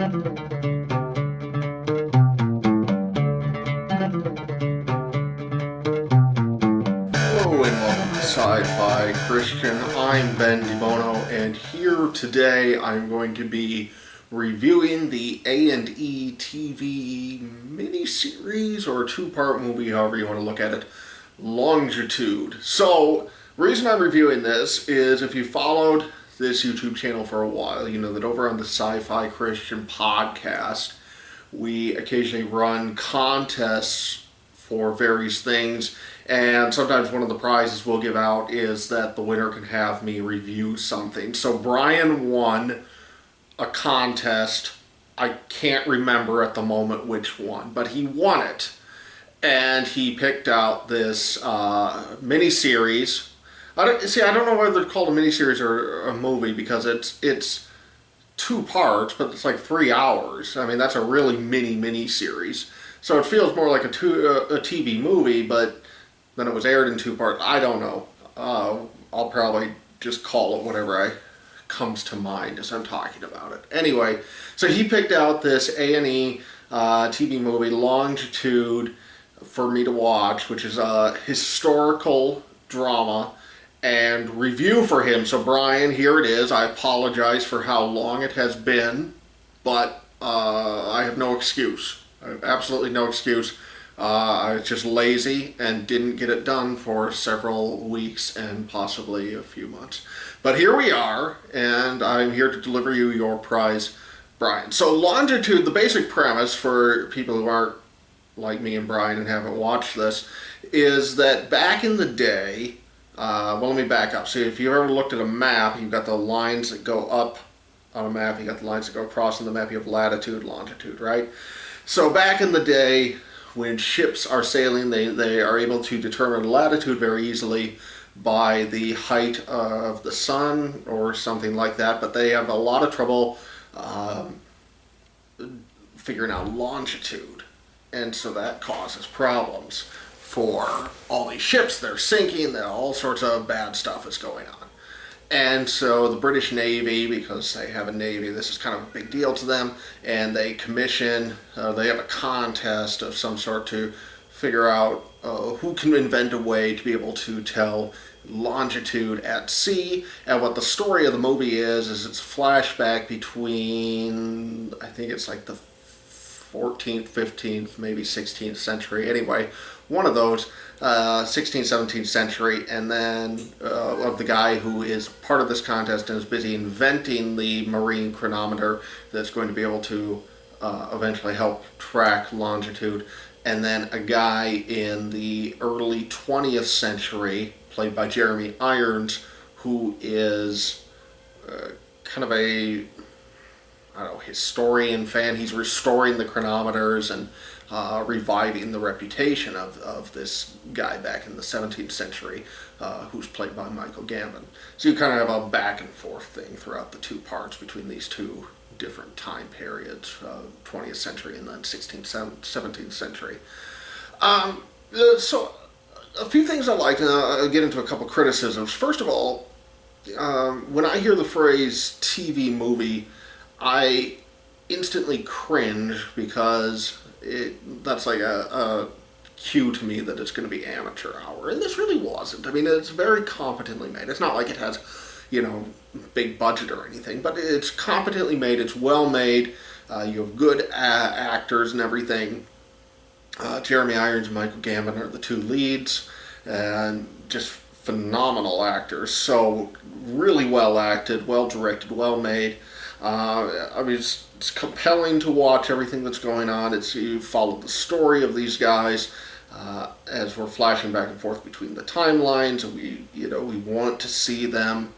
Hello and welcome to Sci-Fi Christian. I'm Ben DeBono, and here today I'm going to be reviewing the A&E TV miniseries or two-part movie, however you want to look at it, Longitude. So, the reason I'm reviewing this is if you followed this YouTube channel for a while, you know that over on the Sci-Fi Christian podcast, we occasionally run contests for various things, and sometimes one of the prizes we'll give out is that the winner can have me review something. So Brian won a contest. I can't remember at the moment which one, but he won it. And he picked out this mini-series. I don't know whether it's called a mini-series or a movie because it's two parts, but it's like 3 hours. I mean, that's a really mini series. So it feels more like a TV movie, but then it was aired in two parts. I don't know. I'll probably just call it whatever comes to mind as I'm talking about it. Anyway, so he picked out this A&E TV movie, Longitude, for me to watch, which is a historical drama and review for him. So Brian, here it is. I apologize for how long it has been, but I have no excuse. I have absolutely no excuse. I was just lazy and didn't get it done for several weeks and possibly a few months. But here we are, and I'm here to deliver you your prize, Brian. So Longitude, the basic premise for people who aren't like me and Brian and haven't watched this, is that back in the day, well, let me back up. So if you've ever looked at a map, you've got the lines that go up on a map, you got the lines that go across on the map, you have latitude, longitude, right? So back in the day, when ships are sailing, they are able to determine latitude very easily by the height of the sun or something like that, but they have a lot of trouble figuring out longitude. And so that causes problems for all these ships. They're sinking, all sorts of bad stuff is going on. And so the British Navy, because they have a Navy, this is kind of a big deal to them, and they commission, they have a contest of some sort to figure out who can invent a way to be able to tell longitude at sea. And what the story of the movie is it's a flashback between, I think it's like the 14th, 15th, maybe 16th century. Anyway, one of those, 16th, 17th century, and then of the guy who is part of this contest and is busy inventing the marine chronometer that's going to be able to eventually help track longitude. And then a guy in the early 20th century, played by Jeremy Irons, who is kind of a, I don't know, historian fan. He's restoring the chronometers and reviving the reputation of this guy back in the 17th century, who's played by Michael Gambon. So you kind of have a back and forth thing throughout the two parts between these two different time periods, 20th century and then 16th, 17th century. So a few things I like, and I'll get into a couple criticisms. First of all, when I hear the phrase TV movie, I instantly cringe because that's like a cue to me that it's going to be amateur hour. And this really wasn't. I mean, it's very competently made. It's not like it has, big budget or anything, but it's competently made. It's well made. You have good actors and everything. Jeremy Irons and Michael Gambon are the two leads, and just phenomenal actors. So really well acted, well directed, well made. I mean, it's compelling to watch everything that's going on. You follow the story of these guys as we're flashing back and forth between the timelines, and we want to see them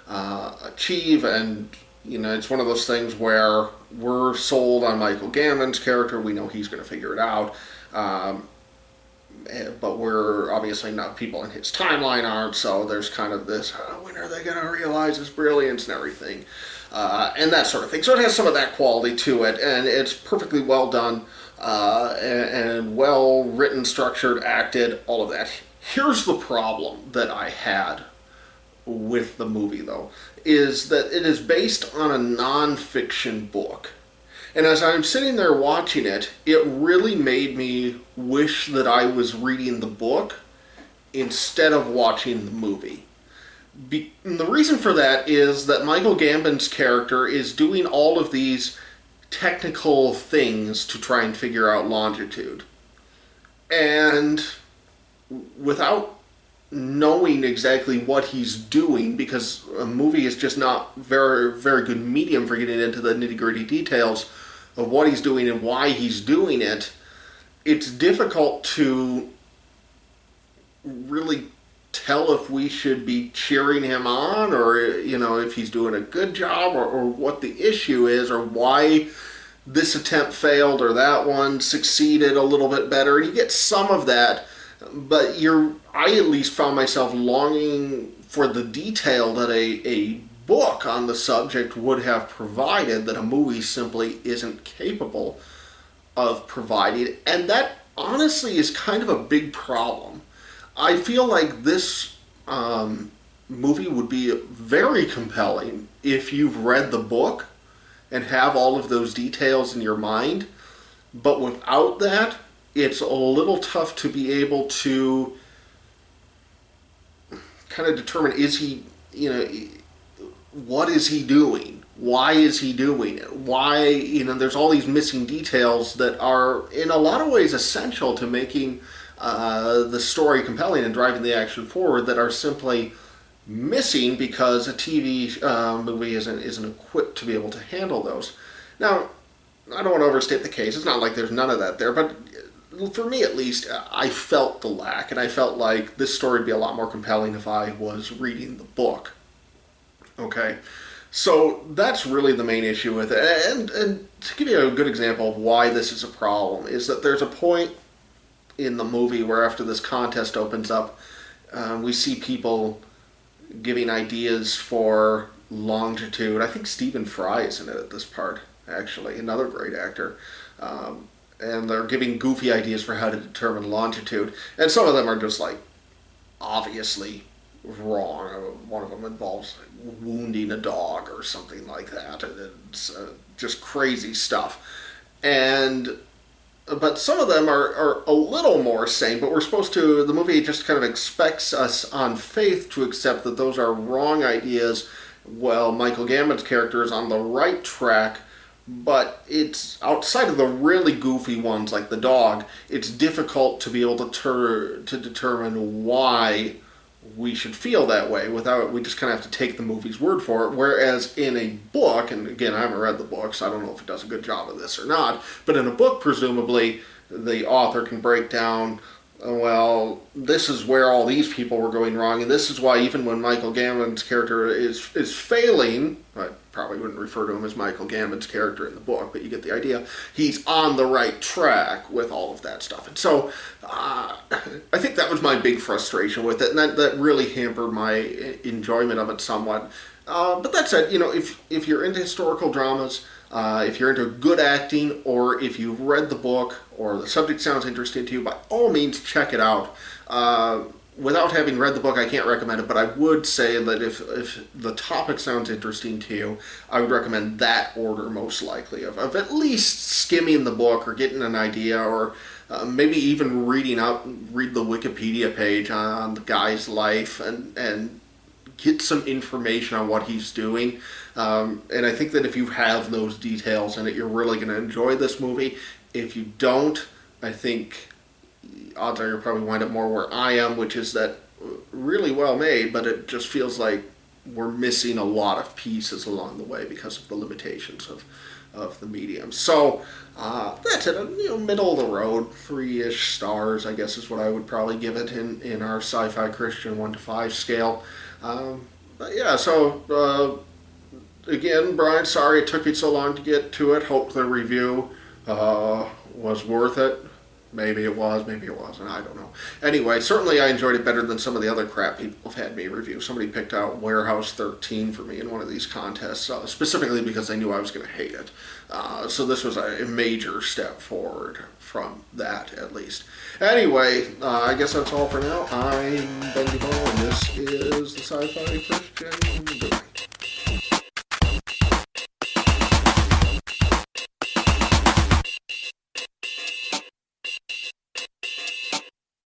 achieve. And it's one of those things where we're sold on Michael Gambon's character. We know he's going to figure it out. But we're obviously not, people in his timeline aren't, so there's kind of this, when are they going to realize his brilliance and everything, and that sort of thing. So it has some of that quality to it, and it's perfectly well done, and well written, structured, acted, all of that. Here's the problem that I had with the movie, though, is that it is based on a non-fiction book. And as I'm sitting there watching it, it really made me wish that I was reading the book instead of watching the movie. And the reason for that is that Michael Gambon's character is doing all of these technical things to try and figure out longitude. And without knowing exactly what he's doing, because a movie is just not very good medium for getting into the nitty gritty details of what he's doing and why he's doing it, it's difficult to really tell if we should be cheering him on, or if he's doing a good job, or what the issue is, or why this attempt failed or that one succeeded a little bit better. And you get some of that, but I at least found myself longing for the detail that a book on the subject would have provided that a movie simply isn't capable of providing. And that honestly is kind of a big problem. I feel like this movie would be very compelling if you've read the book and have all of those details in your mind. But without that, it's a little tough to be able to kind of determine, what is he doing? Why is he doing it? Why, there's all these missing details that are in a lot of ways essential to making the story compelling and driving the action forward, that are simply missing because a TV movie isn't equipped to be able to handle those. Now, I don't want to overstate the case. It's not like there's none of that there, but for me at least, I felt the lack, and I felt like this story would be a lot more compelling if I was reading the book. Okay, so that's really the main issue with it. And to give you a good example of why this is a problem, is that there's a point in the movie where after this contest opens up, we see people giving ideas for longitude. I think Stephen Fry is in it at this part, actually, another great actor. And they're giving goofy ideas for how to determine longitude. And some of them are just like obviously wrong. One of them involves wounding a dog or something like that. It's just crazy stuff. But some of them are a little more sane, but the movie just kind of expects us on faith to accept that those are wrong ideas. Well, Michael Gambon's character is on the right track, but it's outside of the really goofy ones like the dog. It's difficult to be able to determine why we should feel that way. We just kind of have to take the movie's word for it. Whereas in a book, and again, I haven't read the book, so I don't know if it does a good job of this or not, but in a book, presumably, the author can break down, well, this is where all these people were going wrong, and this is why even when Michael Gambon's character is failing, I probably wouldn't refer to him as Michael Gambon's character in the book, but you get the idea, he's on the right track with all of that stuff. And so I think that was my big frustration with it, and that really hampered my enjoyment of it somewhat. But that said, if you're into historical dramas, if you're into good acting, or if you've read the book, or the subject sounds interesting to you, by all means check it out. Without having read the book, I can't recommend it, but I would say that if the topic sounds interesting to you, I would recommend that order most likely, of at least skimming the book or getting an idea, or maybe even read the Wikipedia page on the guy's life and get some information on what he's doing. And I think that if you have those details in it, you're really going to enjoy this movie. If you don't, I think odds are you'll probably wind up more where I am, which is that really well made, but it just feels like we're missing a lot of pieces along the way because of the limitations of the medium. So that's it. Middle of the road, 3-ish stars, I guess, is what I would probably give it in our sci-fi Christian 1 to 5 scale. But yeah, so again, Brian, sorry it took me so long to get to it. Hope the review was worth it. Maybe it was, maybe it wasn't, I don't know. Anyway, certainly I enjoyed it better than some of the other crap people have had me review. Somebody picked out Warehouse 13 for me in one of these contests, specifically because they knew I was going to hate it. So this was a major step forward from that, at least. Anyway, I guess that's all for now. I'm Ben DeBow, and this is the Sci-Fi Christian.